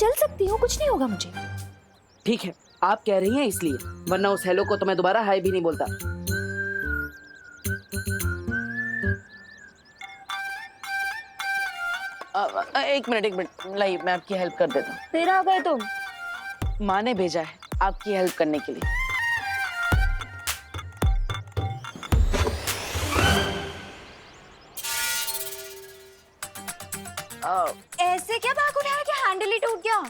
चल सकती हूँ, कुछ नहीं होगा मुझे। ठीक है, आप कह रही हैं इसलिए, वरना उस हेलो को तो मैं दोबारा हाय भी नहीं बोलता। एक मिनट लाइए, मैं आपकी हेल्प कर देता हूँ। फिर आ गए तुम? माँ ने भेजा है आपकी हेल्प करने के लिए। ऐसे क्या बैग उठाया कि हैंडल ही टूट गया?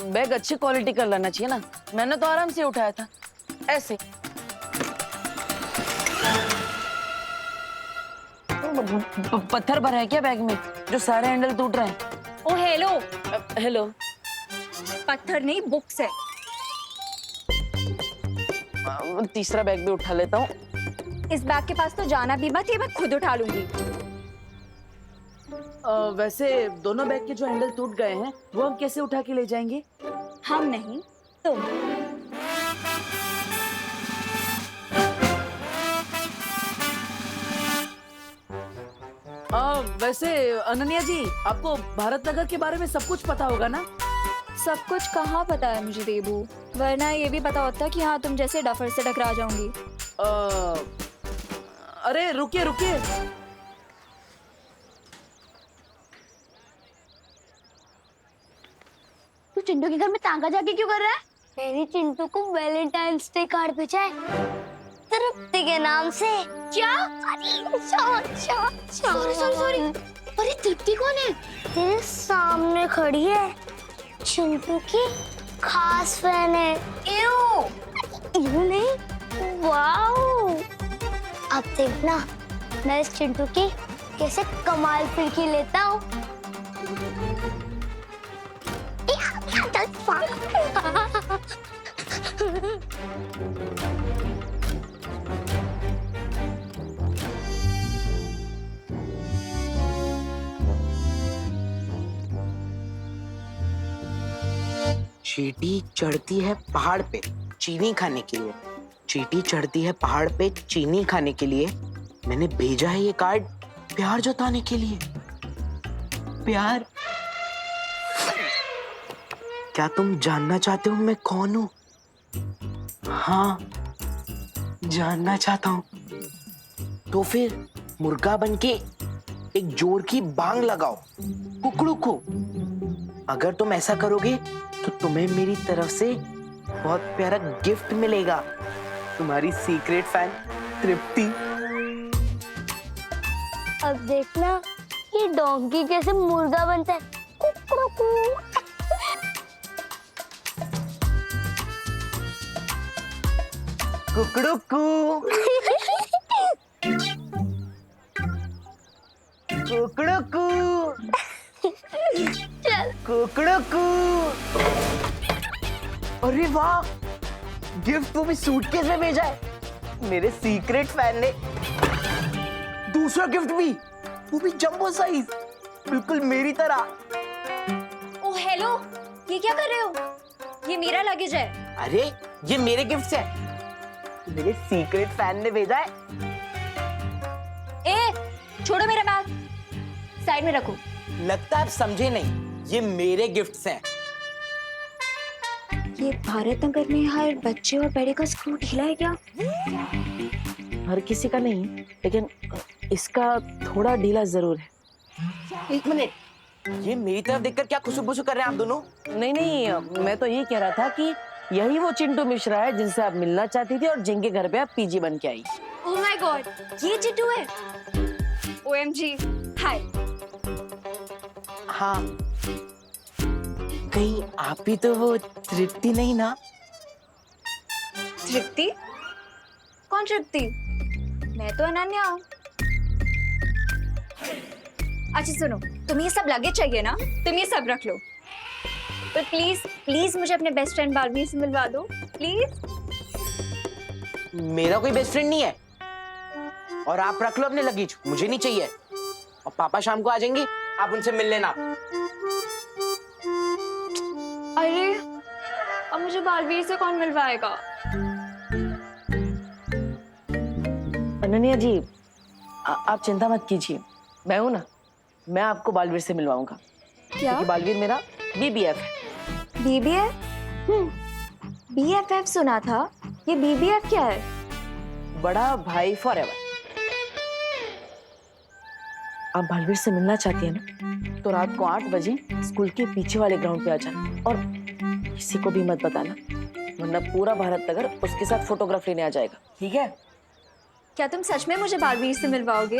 बैग अच्छी क्वालिटी का लाना चाहिए ना, मैंने तो आराम से उठाया था ऐसे। पत्थर भरा है क्या बैग में जो सारे हैंडल टूट रहे हैं? ओ हेलो, हेलो। पत्थर नहीं बुक्स है। तीसरा बैग भी उठा लेता हूँ। इस बैग के पास तो जाना भी मत, ये मैं खुद उठा लूंगी। वैसे दोनों बैग के जो हैंडल टूट गए हैं वो हम कैसे उठा के ले जाएंगे? हम नहीं, तुम। वैसे अनन्या जी, आपको भारत नगर के बारे में सब कुछ पता होगा ना? सब कुछ कहाँ पता है मुझे देबू, वरना ये भी पता होता कि हाँ तुम जैसे डफर से टकरा जाऊंगी। अरे रुकिए रुकिए, तू चिंटू के घर में तांगा जाके क्यों कर रहा है? मेरी चिंटू को वैलेंटाइंस डे कार्ड भेजा है तृप्ति के नाम से। क्या? सॉरी। अरे तृप्ति कौन है? तेरे सामने खड़ी है, चिंटू की खास फैन है। यू नहीं, वाओ। अब देखना मैं इस चिंटू की कैसे कमाल फिरकी लेता हूँ। चींटी चढ़ती है पहाड़ पे चीनी खाने के लिए। चींटी चढ़ती है पहाड़ पे चीनी खाने के लिए। मैंने भेजा है ये कार्ड प्यार जताने के लिए। प्यार। क्या तुम जानना चाहते हो मैं कौन हूं? हाँ, जानना चाहता हूं। तो फिर मुर्गा बनके एक जोर की बांग लगाओ कुकड़ू को। अगर तुम ऐसा करोगे तो तुम्हें मेरी तरफ से बहुत प्यारा गिफ्ट मिलेगा। तुम्हारी सीक्रेट फैन तृप्ति। अब देखना ये डोंकी कैसे मुर्गा बनता है। कुकड़ू। कुकड़ू कुकड़ू। अरे वाह, गिफ्ट वो भी सूटकेस में भेजा है मेरे सीक्रेट फैन ने। दूसरा गिफ्ट भी, वो भी जंबो साइज, बिल्कुल मेरी तरह। ओ हेलो, ये क्या कर रहे हो? ये मेरा लगेज है। अरे ये मेरे गिफ्ट है, मेरे सीक्रेट फैन ने भेजा है। ए, छोड़ो मेरा बैग, साइड में रखो। लगता है आप समझे नहीं, ये मेरे गिफ्ट्स हैं। ये भारत नगर में हर बच्चे और बड़े का स्क्रू ढीला है क्या? हर किसी का नहीं, लेकिन इसका थोड़ा ढीला जरूर है। एक मिनट, ये मेरी तरफ देखकर क्या खुशबू कर रहे हैं आप दोनों? नहीं, मैं तो ये कह रहा था कि यही वो चिंटू मिश्रा है जिनसे आप मिलना चाहती थी और जिनके घर पे आप पीजी बन के आई। ओह माय गॉड, ये चिंटू है। OMG, हाय। हाँ, कहीं आप ही तो वो तृप्ति नहीं ना? तृप्ति? कौन तृप्ति? मैं तो अनन्या हूँ। अच्छा सुनो, तुम्हें ये सब लगेज चाहिए ना? तुम ये सब रख लो। पर प्लीज प्लीज मुझे अपने बेस्ट फ्रेंड बालवीर से मिलवा दो, प्लीज। मेरा कोई बेस्ट फ्रेंड नहीं है, और आप रख लो अपने लगेज, मुझे नहीं चाहिए। और पापा शाम को आ जाएंगे, आप उनसे मिल लेना। अरे अब मुझे बालवीर से कौन मिलवाएगा? अनन्या जी, आप चिंता मत कीजिए, मैं हूं ना, मैं आपको बालवीर से मिलवाऊंगा। क्या? क्योंकि बालवीर मेरा BBF। BBF? BFF सुना था, ये BBF क्या है? बड़ा भाई फॉरएवर। आप बालवीर से मिलना चाहती है ना, तो रात को 8 बजे स्कूल के पीछे वाले ग्राउंड पे आ जाना, और किसी को भी मत बताना, वरना पूरा भारत नगर उसके साथ फोटोग्राफ लेने आ जाएगा, ठीक है? क्या तुम सच में मुझे बालवीर से मिलवाओगे?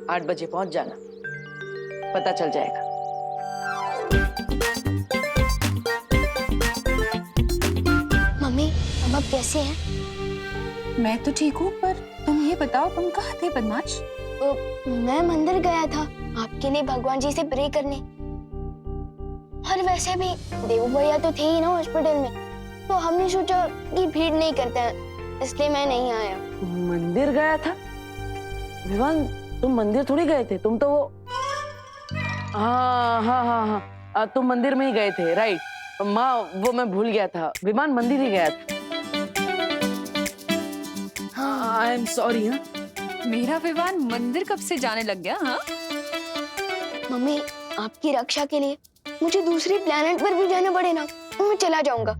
8 बजे पहुंच जाना, पता चल जाएगा। मम्मी, अब आप कैसे हैं? मैं तो ठीक हूँ, पर तुम ये बताओ तुम कहाँ थे बदमाश? मैं मंदिर गया था आपके लिए भगवान जी से प्रे करने। और वैसे भी देवू भैया तो थे ही ना हॉस्पिटल में, तो हमने सोचा कि भीड़ नहीं करता है, इसलिए मैं नहीं आया। मंदिर गया था? विवान, तुम मंदिर थोड़ी गए थे, तुम तो वो हाँ, तुम मंदिर में ही गए थे, राइट। माँ, वो मैं भूल गया था, विमान मंदिर ही गया था। I am sorry. हाँ, मेरा विवान मंदिर कब से जाने लग गया? हाँ, मम्मी, आपकी रक्षा के लिए मुझे दूसरी प्लेनेट पर भी जाना पड़े ना, तो मैं चला जाऊंगा।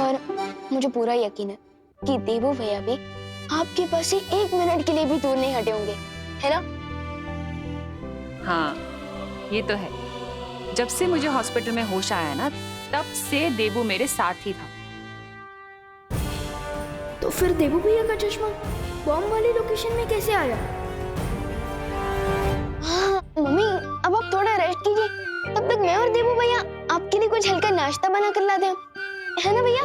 और मुझे पूरा यकीन है कि देवू भैया भी आपके पास से 1 मिनट के लिए भी दूर नहीं हटे होंगे, है ना? हाँ, ये तो है। जब से मुझे हॉस्पिटल में होश आया ना, तब से देवू मेरे साथ ही था। तो फिर देवू भैया का चश्मा बॉम्ब वाली लोकेशन में कैसे आया? हाँ, मम्मी, अब आप थोड़ा रेस्ट कीजिए, तब तक मैं और देवू भैया आपके लिए कुछ हल्का नाश्ता बना कर लाते हैं, है ना भैया?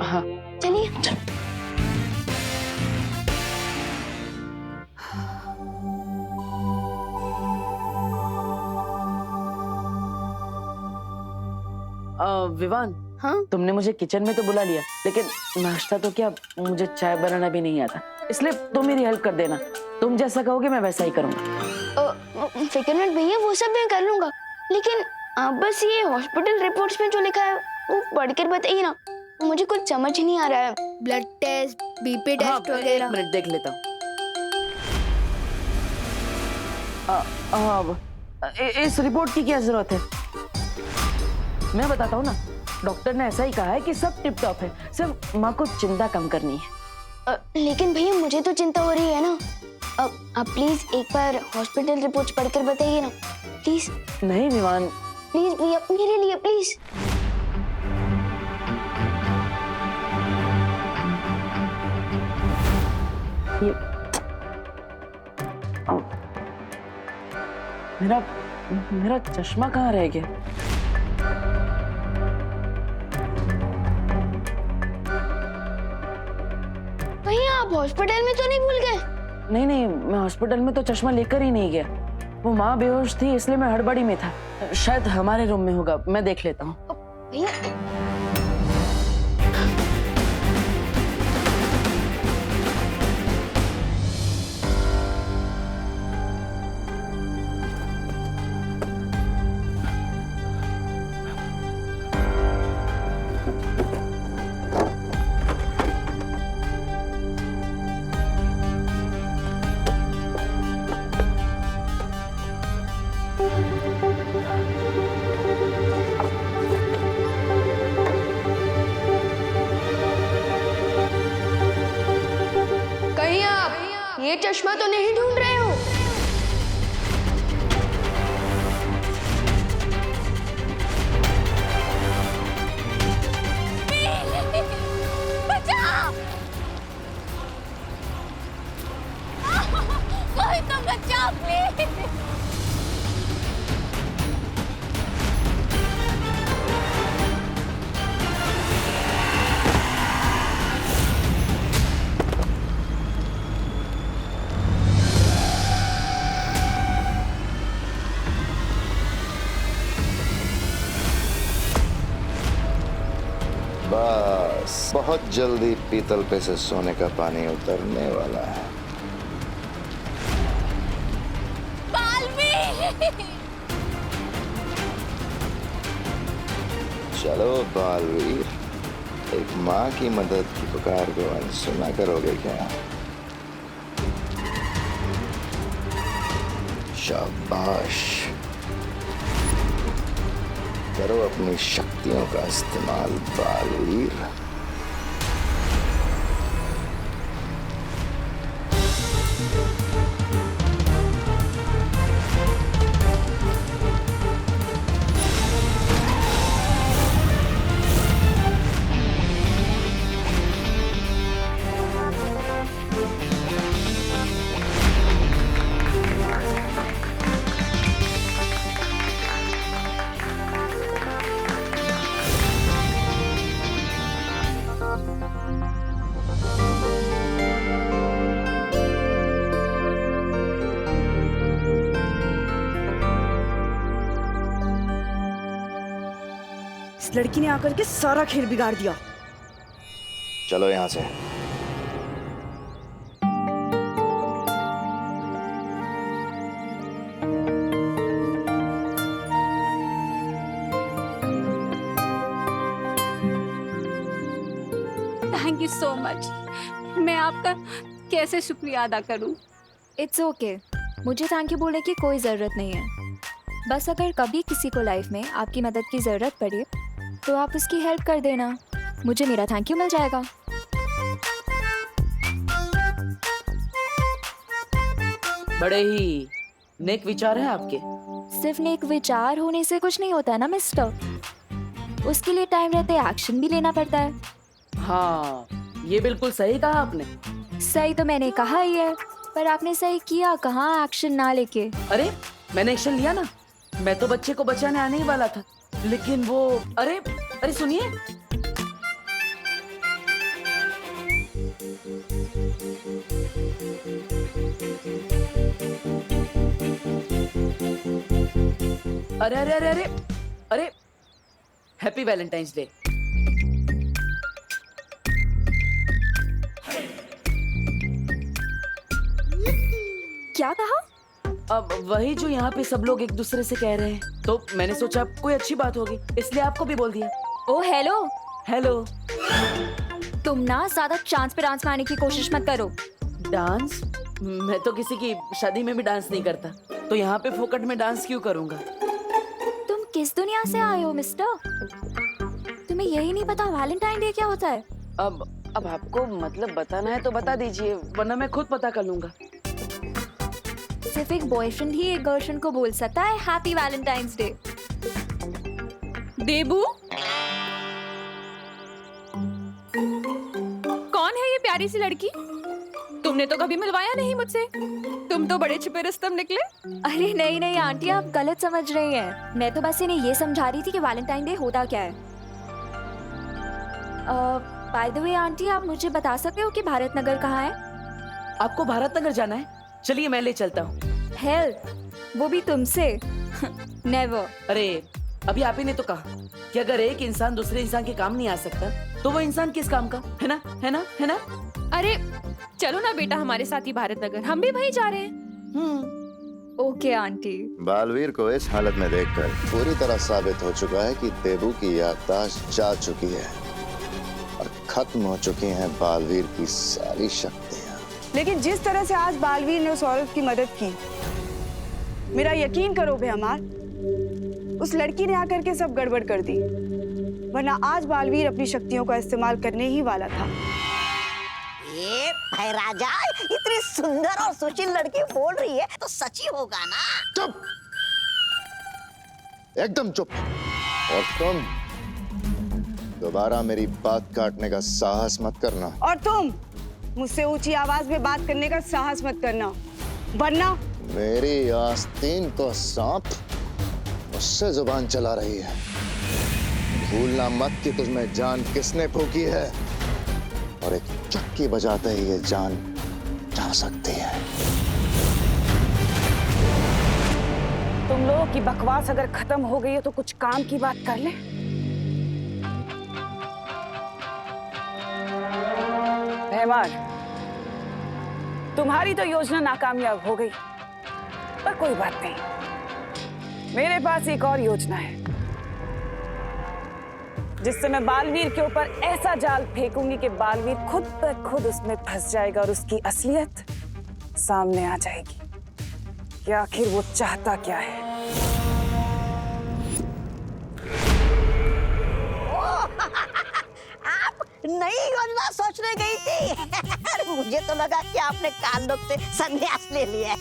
हाँ, चलिए। विवान, हाँ? तुमने मुझे किचन में तो बुला लिया, लेकिन नाश्ता तो क्या, मुझे चाय बनाना भी नहीं आता, इसलिए तुम मेरी हेल्प कर देना। तुम जैसा कहोगे मैं वैसा ही करूंगा। फिक्र मत भैया, वो सब मैं कर लूंगा, लेकिन आप बस ये हॉस्पिटल रिपोर्ट्स में जो लिखा है वो पढ़कर बताइए ना, मुझे कुछ समझ नहीं आ रहा है। ब्लड टेस्ट, बीपी हाँ, टेस्ट वगैरह। 1 मिनट देख लेता हूँ। इस रिपोर्ट की क्या जरूरत है? मैं बताता हूँ ना, डॉक्टर ने ऐसा ही कहा है कि सब टिप टॉप है, सिर्फ माँ को चिंता कम करनी है। लेकिन भैया मुझे तो चिंता हो रही है ना। आप प्लीज एक बार हॉस्पिटल रिपोर्ट्स पढ़कर बताइए ना, प्लीज। नहीं विमान, प्लीज भैया, मेरे लिए प्लीज। ये मेरा चश्मा कहाँ रह गया? भैया आप हॉस्पिटल में तो नहीं भूल गए? नहीं, मैं हॉस्पिटल में तो चश्मा लेकर ही नहीं गया। वो माँ बेहोश थी, इसलिए मैं हड़बड़ी में था। शायद हमारे रूम में होगा, मैं देख लेता हूँ। भैया, कहीं आप ये चश्मा तो नहीं ढूंढ रहे हो? बचाओ! कोई तो बचाओ प्लीज! बस बहुत जल्दी पीतल पे से सोने का पानी उतरने वाला है। चलो बालवीर, एक माँ की मदद की पुकार को अनसुना करोगे क्या? शाबाश, करो अपनी शक्तियों का इस्तेमाल बालवीर। इस लड़की ने आकर के सारा खेल बिगाड़ दिया। चलो यहाँ से। Thank you so much. मैं आपका कैसे शुक्रिया अदा करूं? इट्स ओके, मुझे थैंक यू बोलने की कोई ज़रूरत नहीं है। बस अगर कभी किसी को लाइफ में आपकी मदद की ज़रूरत पड़े तो आप उसकी हेल्प कर देना, मुझे मेरा थैंक यू मिल जाएगा। बड़े ही नेक विचार है आपके। सिर्फ नेक विचार होने से कुछ नहीं होता है ना मिस्टर, उसके लिए टाइम रहते एक्शन भी लेना पड़ता है। हाँ, ये बिल्कुल सही कहा आपने। सही तो मैंने कहा ही है, पर आपने सही किया कहाँ एक्शन ना लेके। अरे मैंने एक्शन लिया ना, मैं तो बच्चे को बचाने आने ही वाला था, लेकिन वो अरे अरे सुनिए, अरे अरे अरे अरे अरे हैप्पी वैलेंटाइंस डे। क्या कहा? अब वही जो यहाँ पे सब लोग एक दूसरे से कह रहे हैं, तो मैंने सोचा कोई अच्छी बात होगी, इसलिए आपको भी बोल दिया। ओ हेलो, हेलो। तुम ना ज्यादा चांस पे डांस मारने की कोशिश मत करो। डांस? मैं तो किसी की शादी में भी डांस नहीं करता, तो यहाँ पे फोकट में डांस क्यों करूँगा? तुम किस दुनिया से आए हो मिस्टर? तुम्हें यही नहीं पता वैलेंटाइन डे क्या होता है? अब आपको मतलब बताना है तो बता दीजिए, वरना मैं खुद पता कर लूंगा। सिर्फ एक बॉयफ्रेंड ही एक गर्लफ्रेंड को बोल सकता है हैप्पी वैलेंटाइंस डे। देबू, कौन है ये प्यारी सी लड़की? तुमने तो कभी मिलवाया नहीं मुझसे, तुम तो बड़े छुपे रुस्तम निकले। अरे नहीं नहीं आंटी, आप गलत समझ रही हैं। मैं तो बस इन्हें ये समझा रही थी कि वैलेंटाइन डे होता क्या है। बाय द वे आंटी, आप मुझे बता सकते हो कि भारत नगर कहाँ है? आपको भारत नगर जाना है? चलिए मैं ले चलता हूँ। हेल्प? वो भी तुमसे? नेवर। अरे अभी आप ही ने तो कहा कि अगर एक इंसान दूसरे इंसान के काम नहीं आ सकता तो वो इंसान किस काम का, है ना, है ना, है ना? अरे चलो ना बेटा हमारे साथ ही भारत नगर, हम भी वहीं जा रहे हैं। Okay aunty. बालवीर को इस हालत में देखकर पूरी तरह साबित हो चुका है कि देबू की याददाश्त जा चुकी है और खत्म हो चुकी हैं बालवीर की सारी शक्तियां। लेकिन जिस तरह से आज बालवीर ने उस औरत की मदद की, मेरा यकीन करो बेहमार, उस लड़की ने आकर के सब गड़बड़ कर दी, वरना आज बालवीर अपनी शक्तियों का इस्तेमाल करने ही वाला था। ये भाई राजा, इतनी सुंदर और सुशील लड़की बोल रही है तो सच ही होगा ना? चुप, एकदम चुप। और तुम दोबारा मेरी बात काटने का साहस मत करना। और तुम मुझसे ऊंची आवाज में बात करने का साहस मत करना, वरना मेरी आस्तीन तो सांप, उससे जुबान चला रही है। भूलना मत कि तुझमें जान किसने फूकी है, और एक चुटकी बजाते ही ये जान जा सकती है। तुम लोगों की बकवास अगर खत्म हो गई है तो कुछ काम की बात कर ले। मेहमान, तुम्हारी तो योजना नाकामयाब हो गई, पर कोई बात नहीं, मेरे पास एक और योजना है जिससे मैं बालवीर के ऊपर ऐसा जाल फेंकूंगी कि बालवीर खुद ब खुद उसमें फंस जाएगा और उसकी असलियत सामने आ जाएगी कि आखिर वो चाहता क्या है। आप नई योजना सोचने गई थी। मुझे तो लगा कि आपने कांडों से संन्यास ले लिया है।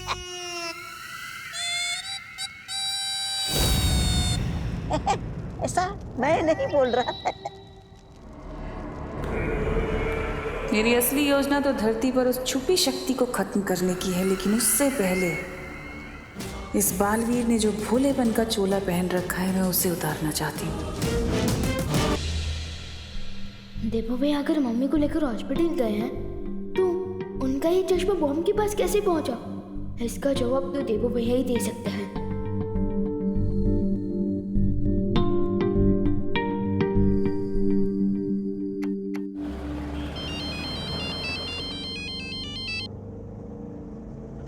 ऐसा मैं नहीं बोल रहा। मेरी असली योजना तो धरती पर उस छुपी शक्ति को खत्म करने की है, लेकिन उससे पहले इस बालवीर ने जो भोलेपन का चोला पहन रखा है, मैं उसे उतारना चाहती हूँ। देवो भैया अगर मम्मी को लेकर हॉस्पिटल गए हैं तो उनका ये चश्मा बॉम्ब के पास कैसे पहुंचा? इसका जवाब तो देवो भैया ही दे सकते हैं।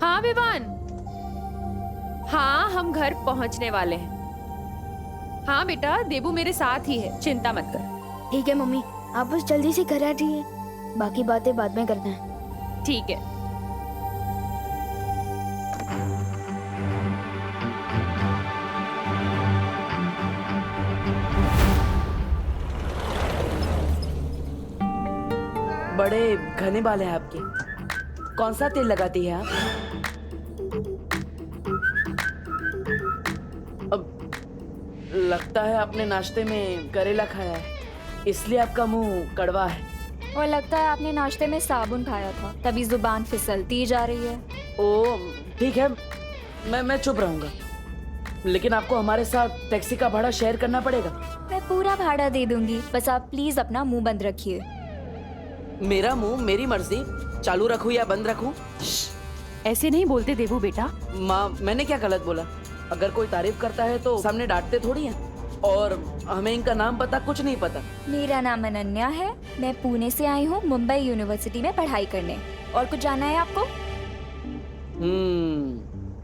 हाँ विवान, हाँ हम घर पहुंचने वाले हैं। हाँ बेटा, देबू मेरे साथ ही है, चिंता मत कर। ठीक है मम्मी, आप बस जल्दी से घर आ जाइए, बाकी बातें बाद में करते हैं। ठीक है। बड़े घने बाल हैं आपके। कौन सा तेल लगाती है आप? अब लगता है आपने नाश्ते में करेला खाया है, इसलिए आपका मुंह कड़वा है। और लगता है आपने नाश्ते में साबुन खाया था, तभी जुबान फिसलती जा रही है। ओ ठीक है, मैं चुप रहूंगा, लेकिन आपको हमारे साथ टैक्सी का भाड़ा शेयर करना पड़ेगा। मैं पूरा भाड़ा दे दूंगी, बस आप प्लीज अपना मुंह बंद रखिए। मेरा मुंह मेरी मर्जी, चालू रखूं या बंद रखूं? ऐसे नहीं बोलते देबू बेटा। माँ, मैंने क्या गलत बोला? अगर कोई तारीफ करता है तो सामने डांटते थोड़ी हैं। और हमें इनका नाम पता कुछ नहीं पता। मेरा नाम अनन्या है, मैं पुणे से आई हूँ मुंबई यूनिवर्सिटी में पढ़ाई करने। और कुछ जानना है आपको?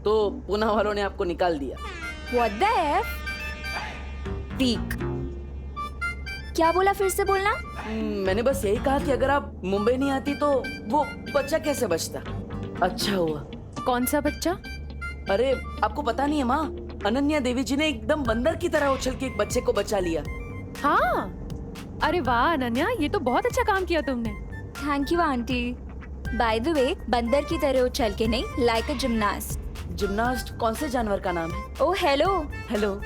तो पुणे वालों ने आपको निकाल दिया। What the F? Freak. क्या बोला, फिर से बोलना। मैंने बस यही कहा कि अगर आप मुंबई नहीं आती तो वो बच्चा कैसे बचता। अच्छा हुआ। कौन सा बच्चा? अरे आपको पता नहीं है माँ, अनन्या देवी जी ने एकदम बंदर की तरह उछल के एक बच्चे को बचा लिया। हाँ, अरे वाह अनन्या, ये तो बहुत अच्छा काम किया तुमने। Thank you aunty. By the way, बंदर की तरह उछल के नहीं, लाइक अ जिम्नास्ट। जिम्नास्ट कौन से जानवर का नाम है? ओ हेलो। हेलो।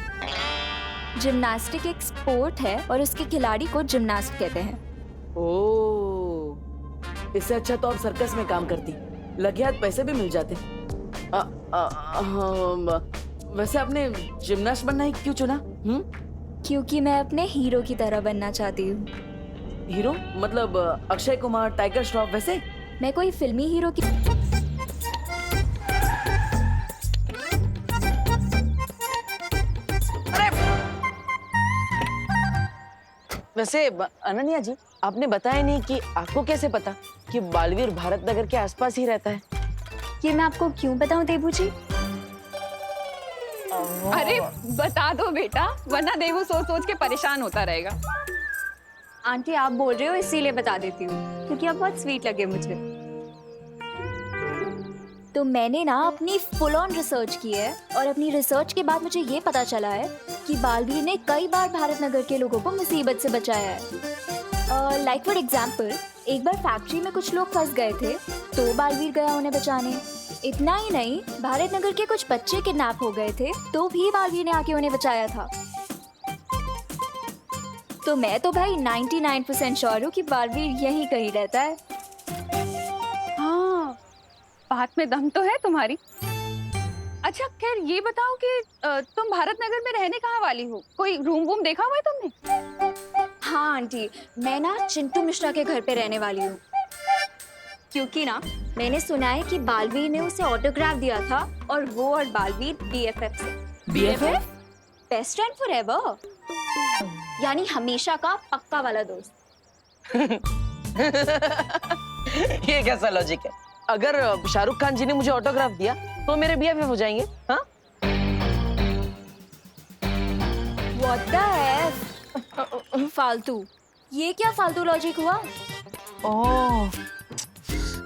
जिम्नास्टिक एक स्पोर्ट है और उसके खिलाड़ी को जिम्नास्ट कहते हैं। ओ, इससे अच्छा तो आप सर्कस में काम करती, लगे हाथ पैसे भी मिल जाते। वैसे आपने जिम्नास्ट बनना ही क्यों चुना? क्योंकि मैं अपने हीरो की तरह बनना चाहती हूँ। हीरो मतलब अक्षय कुमार, टाइगर श्रॉफ वैसे? मैं कोई फिल्मी हीरो की। वैसे अनन्या जी, आपने बताया नहीं कि आपको कैसे पता कि बालवीर भारत नगर के आसपास ही रहता है? ये मैं आपको क्यों बताऊं देबू जी? अरे बता दो बेटा, वरना देवू सोच सोच के परेशान होता रहेगा। आंटी आप बोल रहे हो इसीलिए बता देती हूँ, क्योंकि आप बहुत स्वीट लगे मुझे। तो मैंने ना अपनी फुल ऑन रिसर्च की है, और अपनी रिसर्च के बाद मुझे ये पता चला है कि बालवीर ने कई बार भारत नगर के लोगों को मुसीबत से बचाया है। लाइक फॉर एग्जाम्पल, एक बार फैक्ट्री में कुछ लोग फंस गए थे, तो बालवीर गया उन्हें बचाने। इतना ही नहीं, भारत नगर के कुछ बच्चे किडनैप हो गए थे, तो भी बालवीर ने आके उन्हें बचाया था। तो मैं तो भाई 99% श्योर हूँ कि बालवीर यहीं कहीं रहता है। हाँ, बात में दम तो है तुम्हारी। अच्छा खैर ये बताओ कि तुम भारत नगर में रहने कहाँ वाली हो? कोई रूम वूम देखा हुआ है तुमने? हाँ आंटी, मैं ना चिंटू मिश्रा के घर पे रहने वाली हूँ, क्योंकि ना मैंने सुना है कि बालवीर ने उसे ऑटोग्राफ दिया था, और वो और बालवीर BFF से। BFF? बेस्ट फ्रेंड फॉरएवर, यानी हमेशा का पक्का वाला दोस्त। ये कैसा लॉजिक है? अगर शाहरुख खान जी ने मुझे ऑटोग्राफ दिया तो मेरे BFF हो जाएंगे। हाँ? What the F? फालतू, ये क्या फालतू लॉजिक हुआ? ओह,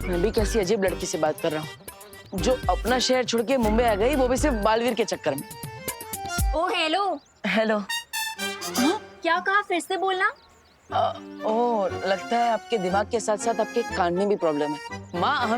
मैं भी कैसी अजीब लड़की से बात कर रहा हूँ। जो अपना शहर छोड़ के मुंबई आ गई, वो भी सिर्फ बालवीर के चक्कर में। ओ हेलो, हेलो। क्या कहा, फिर से बोलना। ओह, लगता है आपके दिमाग के साथ साथ आपके कान में भी प्रॉब्लम है। माँ, हमें